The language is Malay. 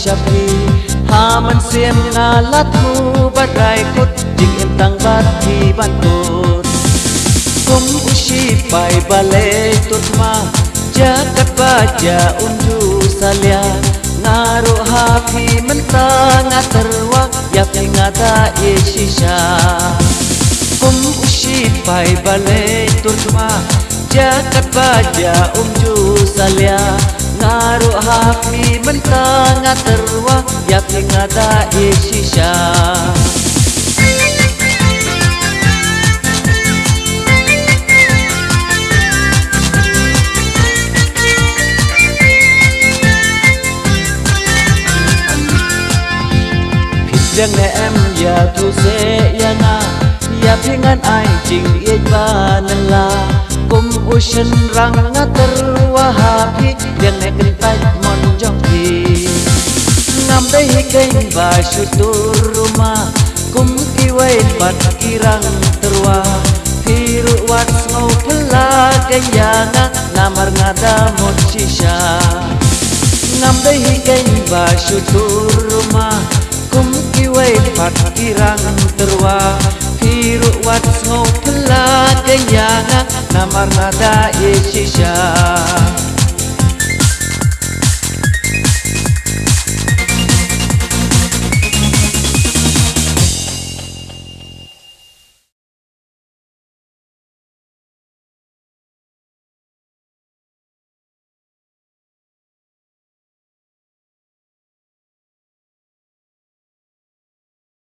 shapi haman siam ngalat mu badai kut jing em tang bat hi ban kut kum ushi pai balai tut ma jagat baja undu salia ngaru hapi mentang aterwa yak ngata ishisha kum ushi pai balai tut ma jagat baja undu salia ngaru hapi mentang aterwa yak ngata ishisha Yang em ya tu se ya na ya pingan ai jing ye ba nan la kum ushen rang nga terwa happy yang ne kin pai mon jong phi ngam dai keng ba shutur rumah kum ki wai pat kirang terwa phiru wat ngau phla kayana namar ngada mon shisha ngam dai keng ba shutur rumah kum kiwai pat kirang terwa phiru wat ngau phla kayana namar nada ishisha